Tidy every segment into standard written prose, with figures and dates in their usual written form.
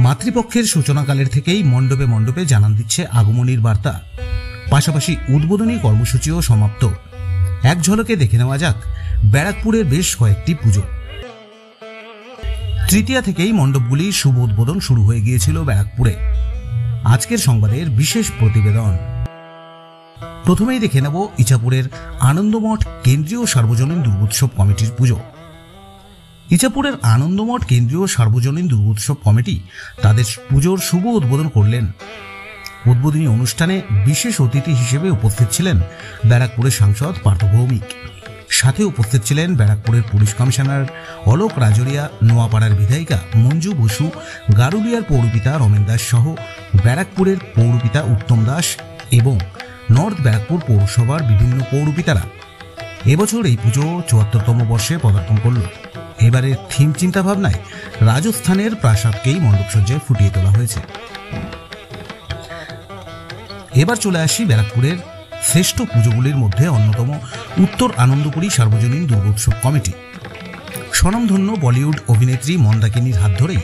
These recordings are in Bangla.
মাতৃপক্ষের সূচনাকালের থেকেই মণ্ডপে মণ্ডপে জানান দিচ্ছে আগমনীর বার্তা। পাশাপাশি উদ্বোধনী কর্মসূচিও সমাপ্ত। এক ঝলকে দেখে নেওয়া যাক ব্যারাকপুরের বেশ কয়েকটি পুজো। তৃতীয়া থেকেই মণ্ডপগুলির শুভ উদ্বোধন শুরু হয়ে গিয়েছিল ব্যারাকপুরে। আজকের সংবাদের বিশেষ প্রতিবেদন। প্রথমেই দেখে নেব ইছাপুরের আনন্দমঠ কেন্দ্রীয় সার্বজনীন দুর্গোৎসব কমিটির পুজো। ইছাপুরের আনন্দমঠ কেন্দ্রীয় সার্বজনীন দুর্গোৎসব কমিটি তাদের পুজোর শুভ উদ্বোধন করলেন। উদ্বোধনী অনুষ্ঠানে বিশেষ অতিথি হিসেবে উপস্থিত ছিলেন ব্যারাকপুরের সাংসদ পার্থ ভৌমিক। সাথে উপস্থিত ছিলেন ব্যারাকপুরের পুলিশ কমিশনার অলোক রাজরিয়া, নোয়াপাড়ার বিধায়িকা মঞ্জু বসু, গারুলিয়ার পৌরপিতা রমেন দাস সহ ব্যারাকপুরের পৌরপিতা উত্তম দাস এবং নর্থ ব্যারাকপুর পৌরসভার বিভিন্ন পৌরপিতারা। এবছর এই পুজো ৭৪তম বর্ষে পদার্পণ করল। এবারের থিম চিন্তাভাবনায় রাজস্থানের প্রাসাদকেই মণ্ডপসজ্জায় ফুটিয়ে তোলা হয়েছে। এবার চলে আসি ব্যারাকপুরের শ্রেষ্ঠ পুজোগুলির মধ্যে অন্যতম উত্তর আনন্দপুরী সার্বজনীন দুর্গোৎসব কমিটি। স্বনামধন্য বলিউড অভিনেত্রী মন্দাকিনীর হাত ধরেই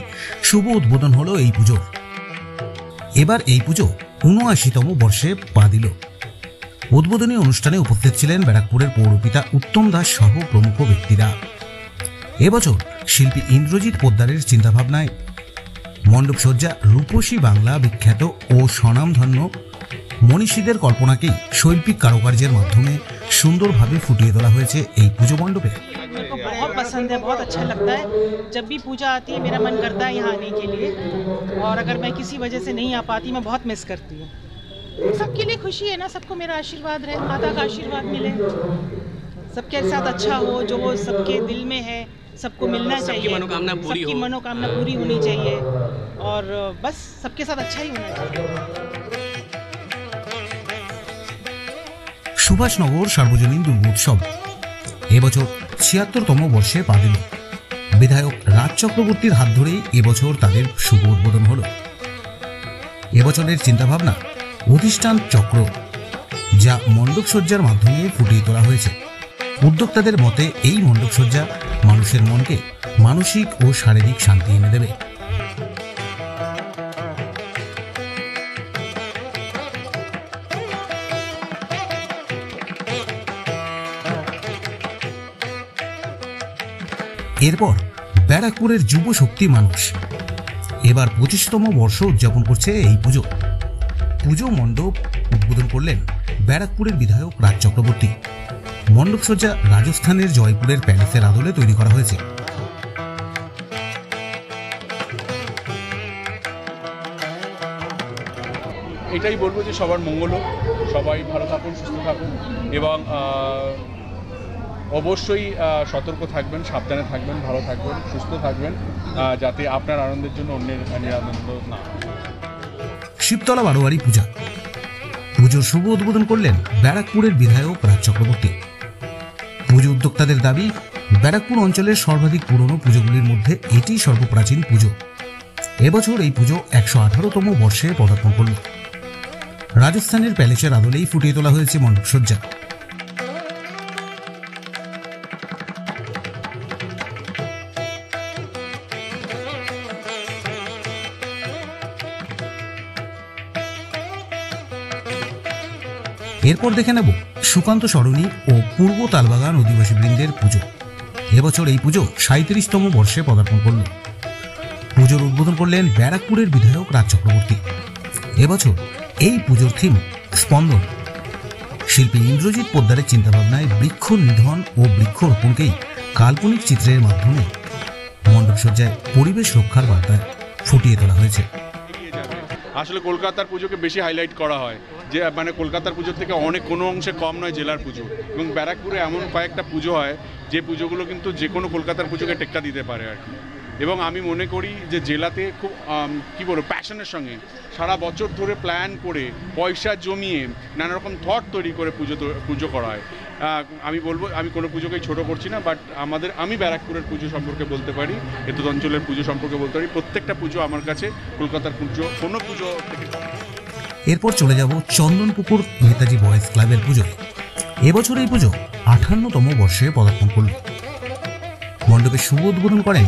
শুভ উদ্বোধন হলো এই পুজোর। এবার এই পুজো ৭৯তম বর্ষে পা দিল। উদ্বোধনী অনুষ্ঠানে উপস্থিত ছিলেন ব্যারাকপুরের পৌরপিতা উত্তম দাস সহ প্রমুখ ব্যক্তিরা। এবছর শিল্পী ইন্দ্রজিৎ পোদ্দারের চিন্তাভাবনায় মণ্ডপসজ্জা রূপসী বাংলা বিখ্যাত ও স্বনামধন্য মনীষীদের কল্পনাকেই শৈল্পিক কারুকার্যের মাধ্যমে সুন্দরভাবে ফুটিয়ে তোলা হয়েছে এই পুজো মণ্ডপে। बहुत पसंद है, बहुत अच्छा लगता है। जब भी पूजा आती है मेरा मन करता है यहाँ आने के लिए, और अगर मैं किसी वजह से नहीं आ पाती मैं बहुत मिस करती हूँ। सबके लिए खुशी है ना, सबको मेरा आशीर्वाद रहे, माता का आशीर्वाद मिले, सबके साथ अच्छा हो, जो वो सबके दिल में है सबको मिलना चाहिए, सबकी मनोकामना पूरी होनी चाहिए, और बस सबके साथ अच्छा ही होना चाहिए। সুভাষনগর সার্বজনীন দুর্গোৎসব এবছর ৭৬তম বর্ষে পা দিল। বিধায়ক রাজ চক্রবর্তীর হাত ধরেই এবছর তাদের শুভ উদ্বোধন হল। এবছরের চিন্তাভাবনা অধিষ্ঠান চক্র, যা মণ্ডপসজ্জার মাধ্যমে ফুটিয়ে তোলা হয়েছে। উদ্যোক্তাদের মতে এই মণ্ডপসজ্জা মানুষের মনকে মানসিক ও শারীরিক শান্তি এনে দেবে। এরপর ব্যারাকপুরের যুব শক্তি মানুষ এবার ২৫তম বর্ষ উদযাপন করছে এই পুজো। পুজো মণ্ডপ উদ্বোধন করলেন ব্যারাকপুরের বিধায়ক রাজ চক্রবর্তী। মণ্ডপসজ্জা রাজস্থানের জয়পুরের প্যালেসের আদলে তৈরি করা হয়েছে। এটাই বলবো যে সবার মঙ্গল হোক, সবাই ভালো থাকুন, সুস্থ থাকুন এবং অবশ্যই সতর্ক থাকবেন, সাবধানে থাকবেন, ভালো থাকবেন, সুস্থ থাকবেন, যাতে আপনার আনন্দের জন্য অন্যের নিরানন্দ না। শিবতলা বারোয়ারি পূজা পুজোর শুভ উদ্বোধন করলেন ব্যারাকপুরের বিধায়ক রাজ চক্রবর্তী। পুজো উদ্যোক্তাদের দাবি, ব্যারাকপুর অঞ্চলের সর্বাধিক পুরনো পুজোগুলির মধ্যে এটি সর্বপ্রাচীন পুজো। এবছর এই পুজো ১১৮তম বর্ষে পদার্পণ করল। রাজস্থানের প্যালেসের আদলেই ফুটিয়ে তোলা হয়েছে মণ্ডপসজ্জা। এরপর দেখে নেব সুকান্ত সরণি ও পূর্ব তালবাগান অধিবাসী বৃন্দের পুজো। এবছর এই পুজো ৩৭তম বর্ষে পদার্পণ করল। পুজোর উদ্বোধন করলেন ব্যারাকপুরের বিধায়ক রাজ চক্রবর্তী। এবছর এই পুজোর থিম স্পন্দন। শিল্পী ইন্দ্রজিৎ পোদ্দারের চিন্তাভাবনায় বৃক্ষ নিধন ও বৃক্ষরোপণকেই কাল্পনিক চিত্রের মাধ্যমে মণ্ডপসজ্জায় পরিবেশ রক্ষার বার্তায় ফুটিয়ে তোলা হয়েছে। আসলে কলকাতার পুজোকে বেশি হাইলাইট করা হয়, যে মানে কলকাতার পুজোর থেকে অনেক কোনো অংশে কম নয় জেলার পুজো, এবং ব্যারাকপুরে এমন কয়েকটা পুজো হয় যে পুজোগুলো কিন্তু যে কোনো কলকাতার পুজোকে টেক্কা দিতে পারে আর কি। এবং আমি মনে করি যে জেলাতে খুব কী বলবো প্যাশনের সঙ্গে সারা বছর ধরে প্ল্যান করে পয়সা জমিয়ে নানা রকম থট তৈরি করে পুজো করা হয়। আমি বলবো, আমি কোনো পুজোকেই ছোটো করছি না, বাট আমি ব্যারাকপুরের পুজো সম্পর্কে বলতে পারি, এতদ অঞ্চলের পুজো সম্পর্কে বলতে পারি, প্রত্যেকটা পুজো আমার কাছে কলকাতার পুজো কোনো পুজো থেকে। এরপর চলে যাব চন্দনপুকুর নেতাজি বয়েজ ক্লাবের পুজোয়। এবছর এই পুজো ৫৮তম বর্ষে পদার্পণ করল। মণ্ডপের শুভ উদ্বোধন করেন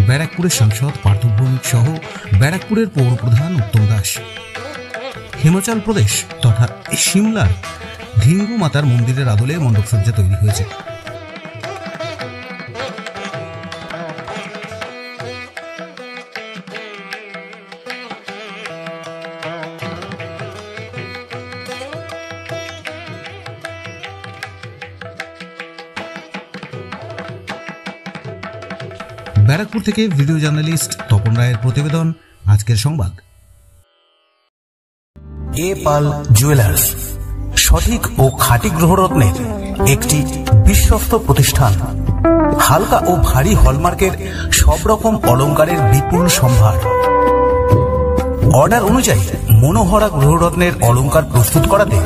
ব্যারাকপুরের সাংসদ পার্থ ভৌমিক সহ ব্যারাকপুরের পৌরপ্রধান উত্তম দাস। হিমাচল প্রদেশ তথা সিমলার ধিঙ্গু মাতার মন্দিরের আদলে মণ্ডপসজ্জা তৈরি হয়েছে। ব্যারাকপুর থেকে ভিডিও জার্নালিস্ট তপন রায়ের প্রতিবেদন, আজকের সংবাদ। এ পাল জুয়েলার্স সঠিক ও খাঁটি গ্রহরত্নের একটি বিশ্বস্ত প্রতিষ্ঠান। হালকা ও ভারী হলমার্কের সব রকম অলংকারের বিপুল সম্ভার। অর্ডার অনুযায়ী মনোহরা গ্রহরত্নের অলংকার প্রস্তুত করাতে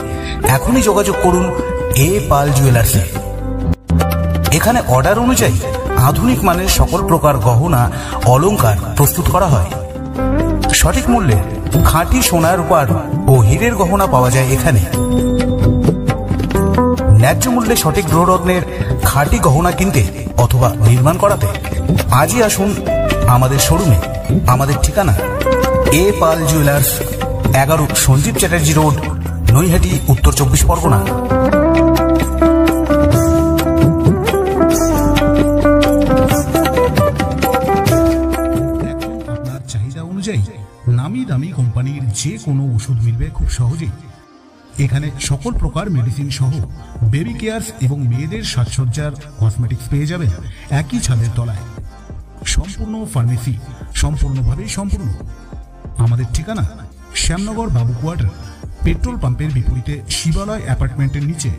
এখনই যোগাযোগ করুন এ পাল জুয়েলার্সে। এখানে অর্ডার অনুযায়ী আধুনিক মানের সকল প্রকার গহনা অলংকার প্রস্তুত করা হয়। সঠিক মূল্যে খাঁটি সোনা, রূপার ও হীরের গহনা পাওয়া যায় এখানে। ন্যায্য মূল্যে সঠিক গ্রহরত্নের খাঁটি গহনা কিনতে অথবা নির্মাণ করাতে আজই আসুন আমাদের শোরুমে। আমাদের ঠিকানা এ পাল জুয়েলার্স, 11 সঞ্জীব চ্যাটার্জি রোড, নৈহাটি, উত্তর 24 পরগনা। আপনার চাহিদা অনুযায়ী নামি দামি কোম্পানির যে কোনো ওষুধ মিলবে খুব সহজেই। এখানে সকল প্রকার মেডিসিন সহ বেবি কেয়ারস এবং মেয়েদের সাজসজ্জার কসমেটিক্স পেয়ে যাবেন একই ছাদের তলায়। সম্পূর্ণ ফার্মেসি, সম্পূর্ণভাবেই সম্পূর্ণ। আমাদের ঠিকানা শ্যামনগর বাবু কোয়ার্টার, পেট্রোল পাম্পের বিপরীতে শিবালয় অ্যাপার্টমেন্টের নিচে।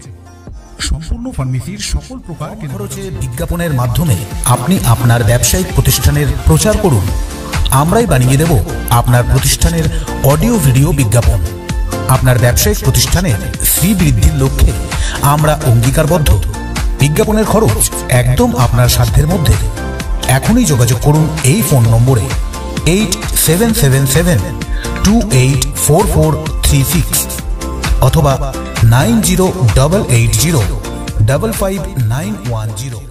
সম্পূর্ণ ফার্মেসির সকল প্রকার খরচে বিজ্ঞাপনের মাধ্যমে আপনি আপনার ব্যবসায়িক প্রতিষ্ঠানের প্রচার করুন। আমরাই বানিয়ে দেব আপনার প্রতিষ্ঠানের অডিও ভিডিও বিজ্ঞাপন। আপনার ব্যবসায়িক প্রতিষ্ঠানের শ্রীবৃদ্ধির লক্ষ্যে আমরা অঙ্গীকারবদ্ধ। বিজ্ঞাপনের খরচ একদম আপনার সাধ্যের মধ্যে। এখনই যোগাযোগ করুন এই ফোন নম্বরে 8777284436 অথবা 9088055910।